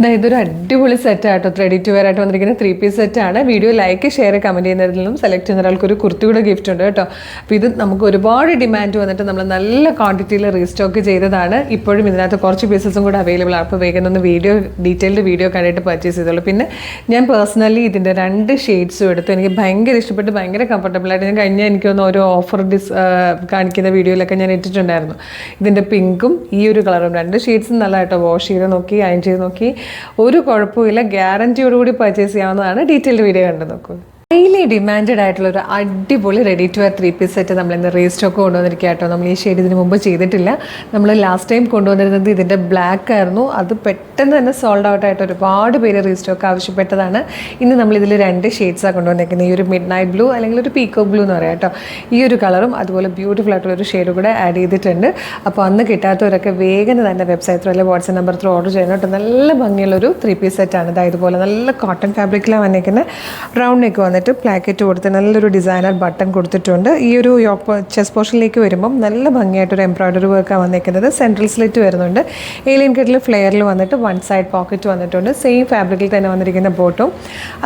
ഇതൊരു അടിപൊളി സെറ്റാട്ടോ, ready to wear ആയിട്ട് വന്നിരിക്കുന്ന 3 പീസ് സെറ്റാണ്. വീഡിയോ ലൈക്ക് ഷെയർ കമൻറ്റ് ചെയ്യുന്നതിൽ നിന്നും സെലക്ട് ചെയ്യുന്ന ഒരാൾക്ക് ഒരു കുർത്തി കൂടെ ഗിഫ്റ്റ് ഉണ്ട് കേട്ടോ. അപ്പോൾ ഇത് നമുക്ക് ഒരുപാട് ഡിമാൻഡ് വന്നിട്ട് നമ്മൾ നല്ല ക്വാണ്ടിറ്റിയിൽ റീസ്റ്റോക്ക് ചെയ്തതാണ്. ഇപ്പോഴും ഇതിനകത്ത് കുറച്ച് പീസസും കൂടെ അവൈലബിൾ ആണ്. അപ്പോൾ വേഗം ഒന്ന് ഡീറ്റെയിൽഡ് വീഡിയോ കണ്ടിട്ട് പർച്ചേസ് ചെയ്തോളൂ. പിന്നെ ഞാൻ പേഴ്സണലി ഇതിൻ്റെ 2 ഷെയ്ഡ്സും എടുത്തു. എനിക്ക് ഭയങ്കര ഇഷ്ടപ്പെട്ട് ഭയങ്കര കംഫർട്ടബിളായിട്ട് ഞാൻ എനിക്ക് തോന്നുന്നു ഓരോ ഓഫർ കാണിക്കുന്ന വീഡിയോയിലൊക്കെ ഞാൻ ഇട്ടിട്ടുണ്ടായിരുന്നു. ഇതിൻ്റെ പിങ്കും ഈ ഒരു കളറും 2 ഷെയ്ഡ്സും നല്ലതായിട്ടോ. വാഷ് ചെയ്ത് നോക്കി, അയൺ ചെയ്ത് നോക്കി, ഒരു കുഴപ്പമില്ല, ഗ്യാരൻറ്റിയോടുകൂടി പർച്ചേസ് ചെയ്യാവുന്നതാണ്. ഡീറ്റെയിൽഡ് വീഡിയോ കണ്ടു നോക്കൂ. ഹൈലി ഡിമാൻഡഡ് ആയിട്ടുള്ള ഒരു അടിപൊളി ready to wear 3 piece set നമ്മൾ ഇന്ന് റീസ്റ്റോക്ക് കൊണ്ടുവന്നിരിക്കുക കേട്ടോ. നമ്മൾ ഈ ഷെയ്ഡ് ഇതിന് മുമ്പ് ചെയ്തിട്ടില്ല. നമ്മൾ ലാസ്റ്റ് ടൈം കൊണ്ടുവന്നിരുന്നത് ഇതിൻ്റെ ബ്ലാക്ക് ആയിരുന്നു. അത് പെട്ടെന്ന് തന്നെ സോൾഡ് ഔട്ട് ആയിട്ട് ഒരുപാട് പേര് റീസ്റ്റോക്ക് ആവശ്യപ്പെട്ടതാണ്. ഇന്ന് നമ്മൾ ഇതിൽ 2 ഷെയ്ഡ്സാണ് കൊണ്ടുവന്നിരിക്കുന്നത്. ഈ ഒരു മിഡ് നൈറ്റ് ബ്ലൂ അല്ലെങ്കിൽ ഒരു പീക്കോ ബ്ലൂ എന്ന് പറയാം കേട്ടോ. ഈ ഒരു കളറും അതുപോലെ ബ്യൂട്ടിഫുൾ ആയിട്ടുള്ളൊരു ഷെയ്ഡ് കൂടെ ആഡ് ചെയ്തിട്ടുണ്ട്. അപ്പോൾ അന്ന് കിട്ടാത്തവരൊക്കെ വേഗം തന്നെ വെബ്സൈറ്റ് ത്രൂ അല്ലെങ്കിൽ വാട്സ്ആപ്പ് നമ്പർ ത്രൂ ഓർഡർ ചെയ്യണം കേട്ടോ. നല്ല ഭംഗിയുള്ളൊരു 3 പീസ് സെറ്റാണ്. ഇതുപോലെ നല്ല കോട്ടൺ ഫാബ്രിക്കിലാണ് വന്നിരിക്കുന്നത്. റൗണ്ട് നെക്ക് വന്നിട്ട് പ്ലാക്കറ്റ് കൊടുത്ത് നല്ലൊരു ഡിസൈനർ ബട്ടൺ കൊടുത്തിട്ടുണ്ട്. ഈ ഒരു ചെസ്റ്റ് പോർഷനിലേക്ക് വരുമ്പം നല്ല ഭംഗിയായിട്ടൊരു എംബ്രോയ്ഡറി വർക്കാണ് വന്നിരിക്കുന്നത്. സെൻട്രൽ സ്ലിറ്റ് വരുന്നുണ്ട്. ഏലിയൻ കട്ടിൽ ഫ്ലെയറിൽ വന്നിട്ട് 1 സൈഡ് പോക്കറ്റ് വന്നിട്ടുണ്ട്. സെയിം ഫാബ്രിക്കിൽ തന്നെ വന്നിരിക്കുന്ന ബോട്ടും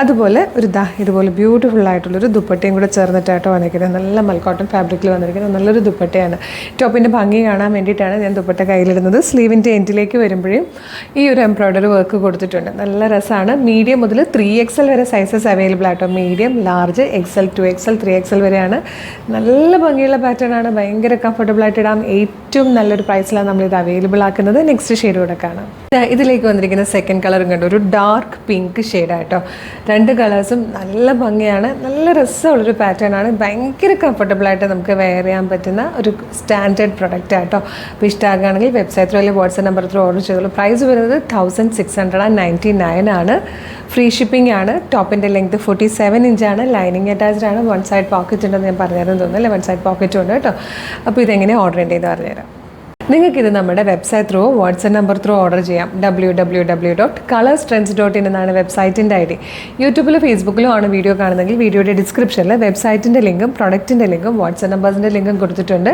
അതുപോലെ ഒരു ഇതുപോലെ ബ്യൂട്ടിഫുൾ ആയിട്ടുള്ളൊരു ദുപ്പട്ടയും കൂടെ ചേർന്നിട്ടായിട്ടോ വന്നിരിക്കുന്നത്. നല്ല മൽക്കോട്ടൺ ഫാബ്രിക്കിൽ വന്നിരിക്കുന്നത് നല്ലൊരു ദുപ്പട്ടയാണ്. ടോപ്പിൻ്റെ ഭംഗി കാണാൻ വേണ്ടിയിട്ടാണ് ഞാൻ ദുപ്പട്ട കയ്യിലിടുന്നത്. സ്ലീവിൻ്റെ എൻഡിലേക്ക് വരുമ്പോഴും ഈ ഒരു എംബ്രോയ്ഡറി വർക്ക് കൊടുത്തിട്ടുണ്ട്. നല്ല രസമാണ്. മീഡിയം മുതൽ 3XL വരെ സൈസസ് അവൈലബിൾ ആട്ടോ. Medium, large, XL, 2XL, 3XL വരെയാണ്. നല്ല ഭംഗിയുള്ള പാറ്റേൺ ആണ്. ഭയങ്കര കംഫർട്ടബിൾ ആയിട്ട് ഇടാം. ഏറ്റവും നല്ലൊരു പ്രൈസിലാണ് നമ്മളിത് അവൈലബിൾ ആക്കുന്നത്. നെക്സ്റ്റ് ഷെയ്ഡ് കൂടെ കാണാം. ഇതിലേക്ക് വന്നിരിക്കുന്ന സെക്കൻഡ് കളറും കണ്ടു. ഒരു ഡാർക്ക് പിങ്ക് ഷെയ്ഡായിട്ടോ. 2 കളേഴ്സും നല്ല ഭംഗിയാണ്. നല്ല രസമുള്ളൊരു പാറ്റേൺ ആണ്. ഭയങ്കര കംഫർട്ടബിളായിട്ട് നമുക്ക് വെയർ ചെയ്യാൻ പറ്റുന്ന ഒരു സ്റ്റാൻഡേർഡ് പ്രൊഡക്റ്റ് ആട്ടോ. അപ്പോൾ ഇഷ്ടമാകുകയാണെങ്കിൽ വെബ്സൈറ്റ് ത്രൂ അല്ലെങ്കിൽ വാട്സ്ആപ്പ് നമ്പർ ത്രൂ ഓർഡർ ചെയ്തോളൂ. പ്രൈസ് വരുന്നത് 1699 ആണ്. ഫ്രീ ഷിപ്പിംഗ് ആണ്. ടോപ്പിൻ്റെ ലെങ്ത് 47 ഇഞ്ചാണ്. ലൈനിങ് അറ്റാച്ച്ഡ് ആണ്. 1 സൈഡ് പോക്കറ്റ് ഉണ്ടെന്ന് ഞാൻ പറഞ്ഞായിരുന്നു തോന്നുന്നു അല്ലേ? 1 സൈഡ് പോക്കറ്റും ഉണ്ട് കേട്ടോ. അപ്പോൾ ഇതെങ്ങനെ ഓർഡർ ചെയ്യേണ്ടതെന്ന് പറഞ്ഞുതരാം. നിങ്ങൾക്കിത് നമ്മുടെ website through WhatsApp number through order ചെയ്യാം. www.colorstrends.in എന്നാണ് വെബ്സൈറ്റിൻ്റെ ID. യൂട്യൂബിലും ഫേസ്ബുക്കിലും ആണ് വീഡിയോ കാണുന്നതെങ്കിൽ വീഡിയോയുടെ ഡിസ്ക്രിപ്ഷനിൽ വെബ്സൈറ്റിൻ്റെ ലിങ്കും പ്രൊഡക്റ്റിൻ്റെ ലിങ്കും വാട്സ്ആപ്പ് നമ്പേഴ്സിൻ്റെ ലിങ്കും കൊടുത്തിട്ടുണ്ട്.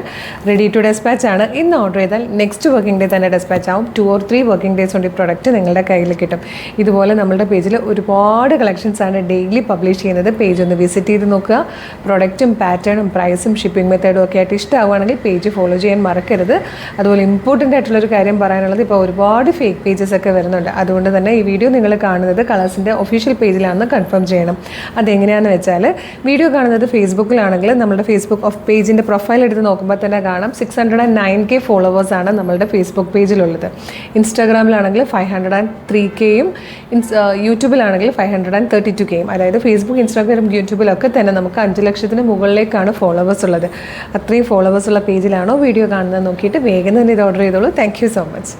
റെഡി ടു ഡെസ്പാച്ച് ആണ്. ഇന്ന് ഓർഡർ ചെയ്താൽ നെക്സ്റ്റ് വർക്കിംഗ് ഡേ തന്നെ ഡെസ്പാച്ച് ആവും. 2 or 3 വർക്കിംഗ് ഡേയ്സ് കൊണ്ട് ഈ പ്രൊഡക്റ്റ് നിങ്ങളുടെ കയ്യിൽ കിട്ടും. ഇതുപോലെ നമ്മുടെ പേജിൽ ഒരുപാട് കളക്ഷൻസ് ആണ് ഡെയിലി പബ്ലിഷ് ചെയ്യുന്നത്. പേജ് ഒന്ന് വിസിറ്റ് ചെയ്ത് നോക്കുക. പ്രൊഡക്റ്റും പാറ്റേണും പ്രൈസും ഷിപ്പിംഗ് മെത്തേഡും ഒക്കെ ആയിട്ട് ഇഷ്ടമാവുകയാണെങ്കിൽ പേജ് ഫോളോ ചെയ്യാൻ മറക്കരുത്. അതുപോലെ ഇമ്പോർട്ടൻ്റ് ആയിട്ടുള്ളൊരു കാര്യം പറയാനുള്ളത്, ഇപ്പോൾ ഒരുപാട് ഫേക്ക് പേജസ് ഒക്കെ വരുന്നുണ്ട്. അതുകൊണ്ട് തന്നെ ഈ വീഡിയോ നിങ്ങൾ കാണുന്നത് കളേഴ്സിൻ്റെ ഒഫീഷ്യൽ പേജിലാണെന്ന് കൺഫേം ചെയ്യണം. അതെങ്ങനെയാണെന്ന് വെച്ചാൽ, വീഡിയോ കാണുന്നത് ഫേസ്ബുക്കിലാണെങ്കിൽ നമ്മുടെ ഫേസ്ബുക്ക് പേജിൻ്റെ പ്രൊഫൈൽ എടുത്ത് നോക്കുമ്പോൾ തന്നെ കാണാം 609K ഫോളോവേഴ്സാണ് നമ്മളുടെ ഫേസ്ബുക്ക് പേജിലുള്ളത്. ഇൻസ്റ്റാഗ്രാമിലാണെങ്കിൽ 503Kയും യൂട്യൂബിലാണെങ്കിൽ 532Kയും. അതായത് ഫേസ്ബുക്ക്, ഇൻസ്റ്റാഗ്രാം, യൂട്യൂബിലൊക്കെ തന്നെ നമുക്ക് 5 ലക്ഷത്തിന് മുകളിലേക്കാണ് ഫോളോവേഴ്സ് ഉള്ളത്. അത്രയും ഫോളോവേഴ്സ് ഉള്ള പേജിലാണോ വീഡിയോ കാണുന്നത് നോക്കിയിട്ട് വേഗം തന്നെ ഇത് ഓർഡർ ചെയ്തോളൂ. Thank you so much.